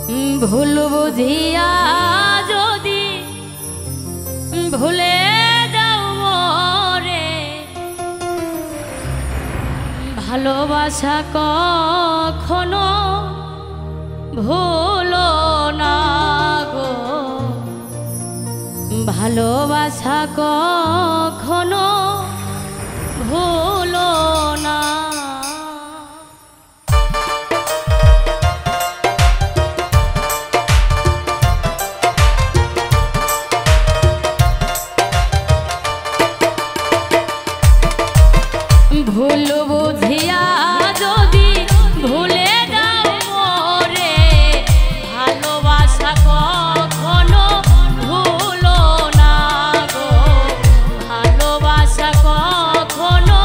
ভুল বুঝিয়া যদি ভুলে যাও মোরে, ভালোবাসা কখনো ভুলো না গো, ভালোবাসা কখনো ভুলো না। ভুল বুঝিয়া যদি ভুলে যাও মোরে, ভালোবাসা কখনো ভুলো না গো, ভালোবাসা কখনো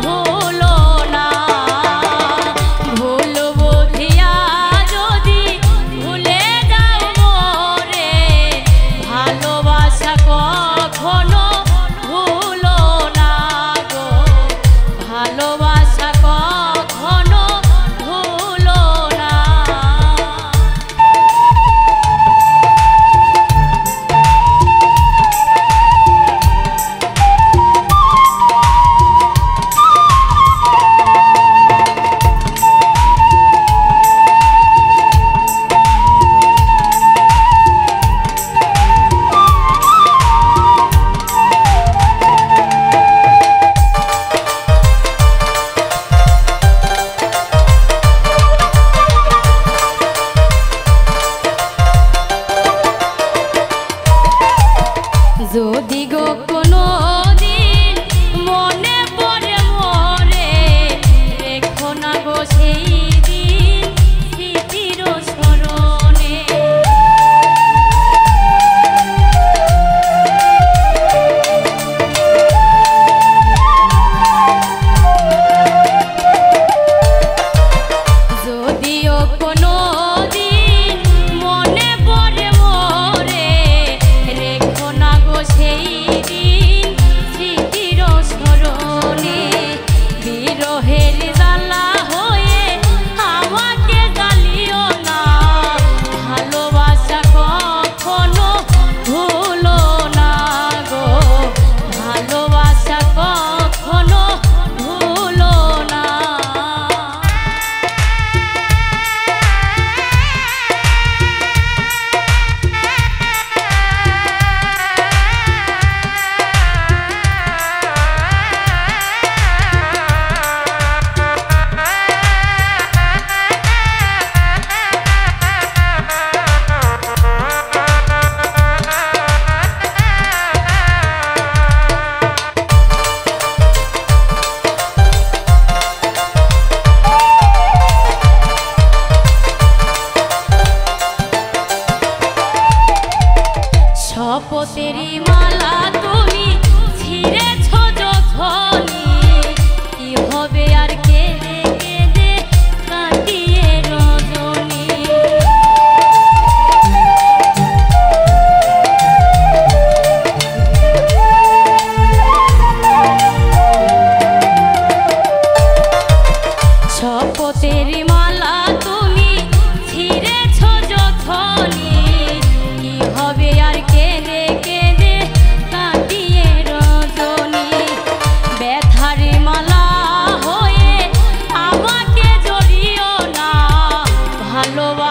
ভুলো না। ভুল বুঝিয়া যদি ভুলে যাও মোরে, ভালোবাসা কখনো ভুলো না গো, ভালোবাসা কখনো ভুলো না। যদি গো কোনো দিন মনে পড়ে মোরে, রেখো না গো সেই দিন স্মৃতির স্মরণে। যদিও কোনো দিন মনে পড়ে মোরে, রেখো না গো সেই দিন স্মৃতির স্মরণে। বিরহের জ্বালা হয়ে আমাকে জ্বালিও না, ভালোবাসা কখনো ভুলো না গো, ভালোবাসা কখনো ভুলো না। শপথেরই মালা তুমি ছিঁড়েছ যখনই, কি হবে আর কেঁদে কেঁদে কাটিয়ে রজনী। শপথেরই মালা তুমি ছিঁড়েছ যখনই, কি হবে আর কেঁদে কেঁদে কাটিয়ে রজনী। ব্যথার মালা হয়ে আমাকে জড়িও না, ভালোবাসা